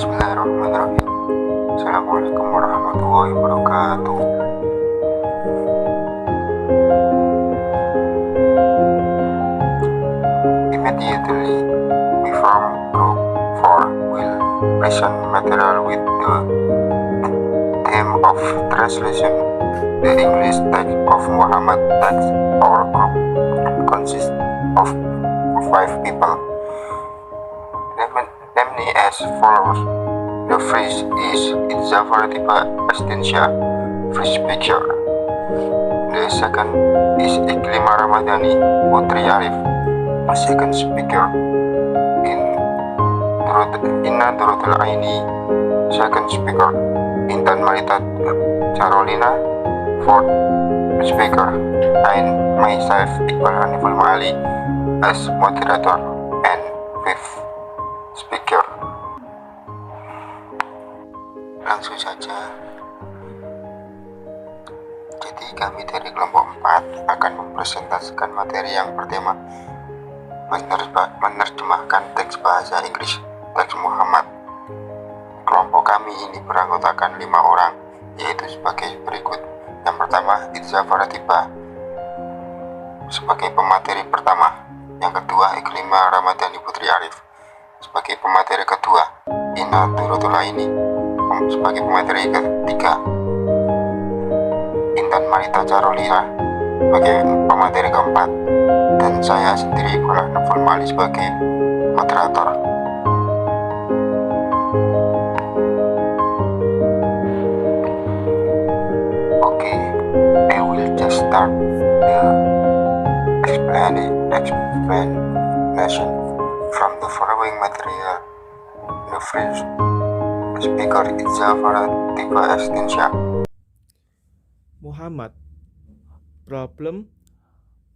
Bismillahirrahmanirrahim. Assalamualaikum warahmatullahi wabarakatuh. Immediately, we from Group 4 will present material with the theme of translation. The English text of Muhammad text. Our group consists of 5 people. Namely as follows. The first is Idzafar Tiba Astinsya, first speaker. The second is Iklima Ramadhani Putri Arif, second speaker. Inna Durutul Aini, second speaker. Intan Marita Carolina, fourth speaker. And myself Iqbal Haniful Ma'ali as moderator and fifth speaker. Langsung saja. Jadi kami dari kelompok 4 akan mempresentasikan materi yang bertema menerjemahkan teks bahasa Inggris teks Muhammad. Kelompok kami ini beranggotakan 5 orang, yaitu sebagai berikut. Yang pertama, Idzafar Tiba sebagai pemateri pertama. Yang kedua, Iklima Ramadhani Putri Arif sebagai pemateri kedua. Inna Durutul Aini sebagai pemateri ketiga. Intan Marita Carolina sebagai pemateri keempat, dan saya sendiri Iqbal Haniful Ma'ali sebagai moderator. Okay, I will just start the explanation from the following material. The first speaker is Idzafar Tiba Astinsya. Muhammad. Problem.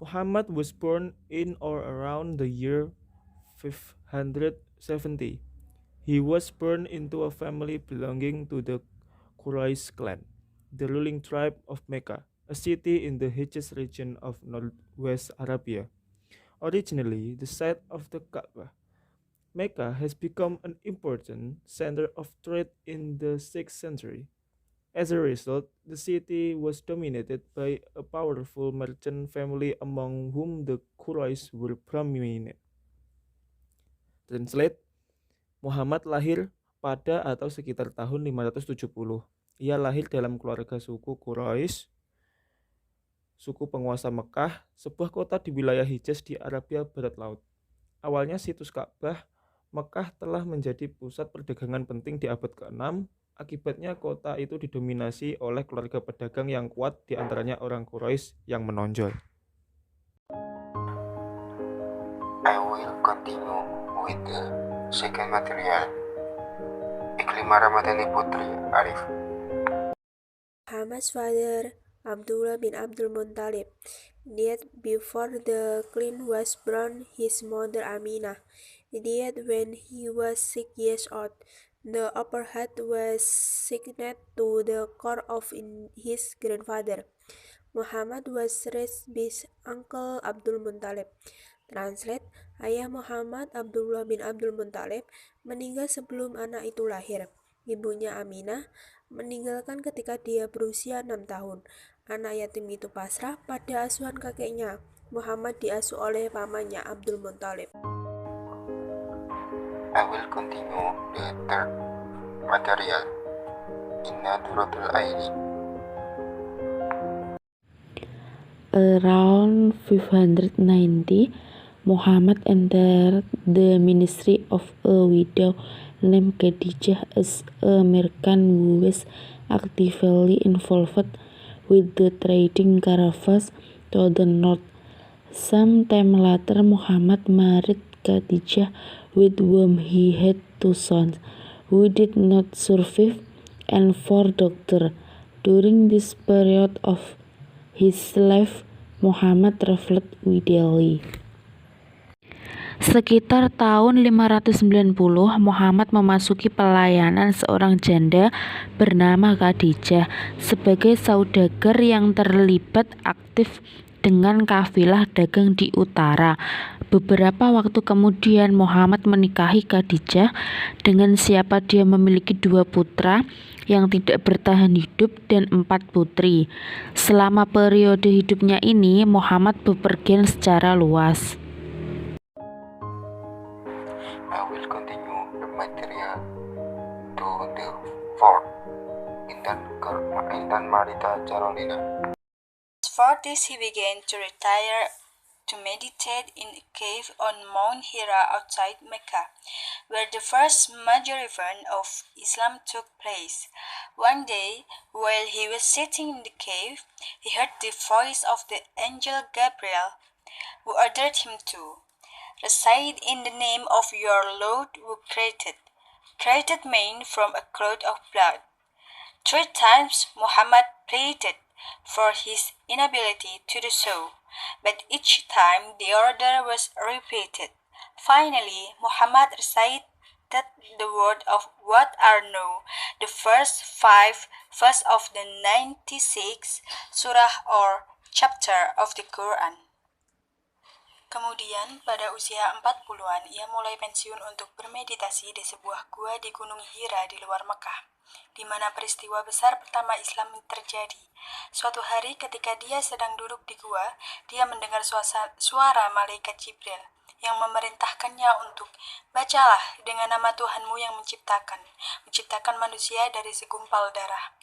Muhammad was born in or around the year 570. He was born into a family belonging to the Quraysh clan, the ruling tribe of Mecca, a city in the Hijaz region of northwest Arabia. Originally the site of the Kaaba, Mecca has become an important center of trade in the 6th century. As a result, the city was dominated by a powerful merchant family among whom the Quraysh were prominent. Translate. Muhammad lahir pada atau sekitar tahun 570. Ia lahir dalam keluarga suku Quraisy, suku penguasa Mekah, sebuah kota di wilayah Hijaz di Arabia Barat Laut. Awalnya situs Ka'bah Mekah telah menjadi pusat perdagangan penting di abad ke-6. Akibatnya kota itu didominasi oleh keluarga pedagang yang kuat, di antaranya orang Quraisy yang menonjol. I will continue with the second material. Iklima Ramadhani Putri Arif. Muhammad's father, Abdullah bin Abdul Muttalib, died before the king was born. His mother Aminah died when he was 6 years old. The upper head was signed to the core of his grandfather. Muhammad was raised by uncle Abdul Muttalib. Translate. Ayah Muhammad, Abdullah bin Abdul Muttalib, meninggal sebelum anak itu lahir. Ibunya Aminah meninggalkan ketika dia berusia 6 tahun. Anak yatim itu pasrah pada asuhan kakeknya. Muhammad diasuh oleh pamannya Abdul Muttalib. I will continue the third material. Inna Durutul Aini. Around 590, Muhammad entered the ministry of a widow named Khadijah as a merchant who was actively involved with the trading caravans to the north. Some time later, Muhammad married Khadijah, with whom he had 2 sons, who did not survive, and 4 daughters. During this period of his life, Muhammad traveled widely. Sekitar tahun 590, Muhammad memasuki pelayanan seorang janda bernama Khadijah sebagai saudagar yang terlibat aktif dengan kafilah dagang di utara. Beberapa waktu kemudian Muhammad menikahi Khadijah, dengan siapa dia memiliki 2 putra yang tidak bertahan hidup dan 4 putri. Selama periode hidupnya ini, Muhammad bepergian secara luas. I will continue the material to the fourth. Intan Marita Carolina. For this he began to retire to meditate in a cave on Mount Hira outside Mecca, where the first major event of Islam took place. One day, while he was sitting in the cave, he heard the voice of the angel Gabriel, who ordered him to recite in the name of your Lord who created man from a cloud of blood. 3 times Muhammad pleaded for his inability to do so, but each time the order was repeated. Finally, Muhammad recited the word of what are now the first 5 verses of the 96 surah or chapter of the Quran. Kemudian, pada usia 40-an, ia mulai pensiun untuk bermeditasi di sebuah gua di Gunung Hira di luar Mekah, di mana peristiwa besar pertama Islam terjadi. Suatu hari ketika dia sedang duduk di gua, dia mendengar suara malaikat Jibril yang memerintahkannya untuk, bacalah dengan nama Tuhanmu yang menciptakan manusia dari segumpal darah.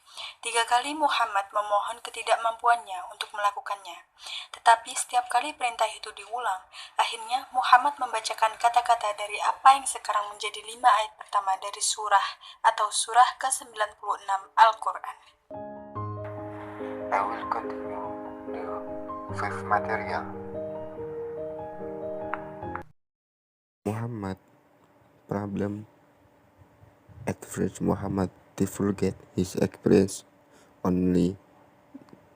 3 kali Muhammad memohon ketidakmampuannya untuk melakukannya. Tetapi setiap kali perintah itu diulang, akhirnya Muhammad membacakan kata-kata dari apa yang sekarang menjadi 5 ayat pertama dari surah atau surah ke-96 Al-Quran. I will continue the fifth material. Muhammad problem. At first Muhammad divulged his experience only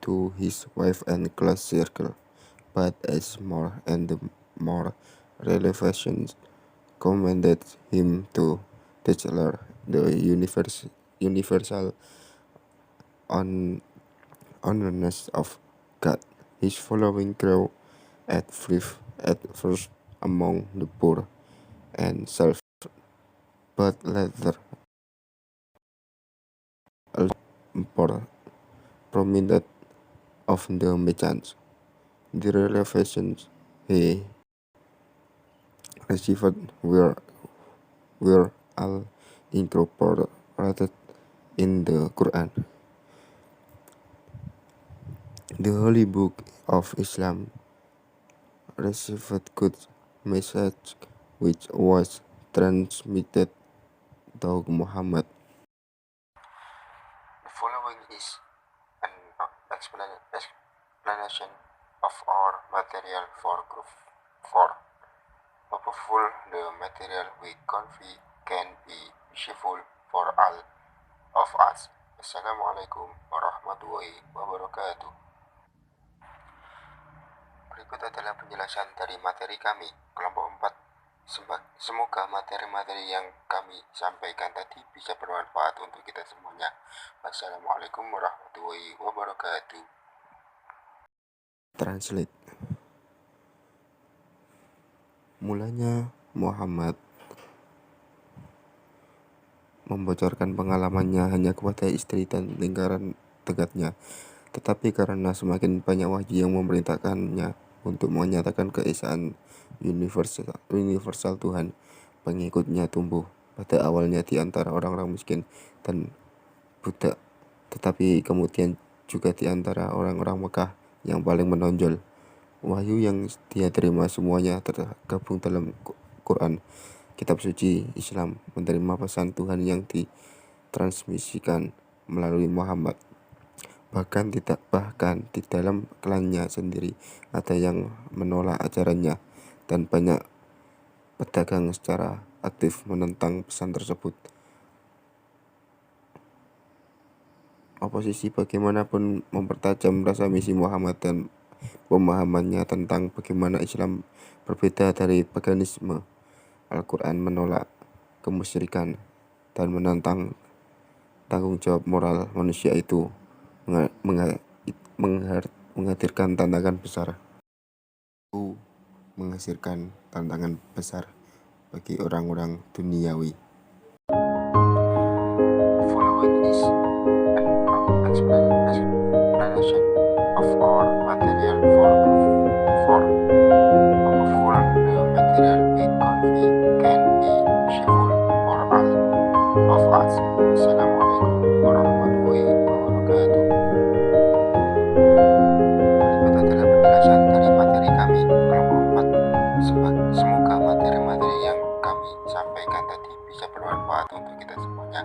to his wife and close circle, but as more and more revelations commanded him to declare the universal honest of God. His following grew at first among the poor and self, but later prominent of the merchants. The revelations he received were all incorporated in the Quran, the holy book of Islam. Received good message which was transmitted to Muhammad. The following is an explanation of our material for group 4. Hopeful the material we convey can be useful for all of us. Assalamualaikum warahmatullahi wabarakatuh. Berikut adalah penjelasan dari materi kami, kelompok 4. Semoga materi-materi yang kami sampaikan tadi bisa bermanfaat untuk kita semuanya. Wassalamualaikum warahmatullahi wabarakatuh. Translate. Mulanya Muhammad membocorkan pengalamannya hanya kepada istri dan lingkaran dekatnya, tetapi karena semakin banyak wahyu yang memerintahkannya untuk menyatakan keesaan universal Tuhan, pengikutnya tumbuh pada awalnya di antara orang-orang miskin dan budak, tetapi kemudian juga di antara orang-orang Mekah yang paling menonjol. Wahyu yang dia terima semuanya tergabung dalam Quran, kitab suci Islam, menerima pesan Tuhan yang ditransmisikan melalui Muhammad. Bahkan di dalam klannya sendiri ada yang menolak ajarannya, dan banyak pedagang secara aktif menentang pesan tersebut. Oposisi bagaimanapun mempertajam rasa misi Muhammad dan pemahamannya tentang bagaimana Islam berbeda dari paganisme. Al-Quran menolak kemusyrikan dan menantang tanggung jawab moral manusia itu menghadirkan tantangan besar. Menghasilkan tantangan besar bagi orang-orang duniawi. Following is an explanation of our material for full the material with coffee can be useful for all of us. Assalamualaikum warahmatullahi wabarakatuh. Berikut adalah penjelasan dari materi kami kelompok 4. Semoga materi-materi yang kami sampaikan tadi bisa bermanfaat untuk kita semuanya.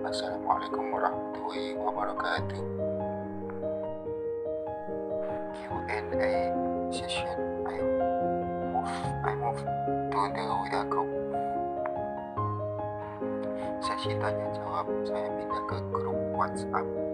Wassalamualaikum warahmatullahi wabarakatuh. Q&A session. I move to the WA group. Sesi tanya jawab saya pindah ke grup WhatsApp.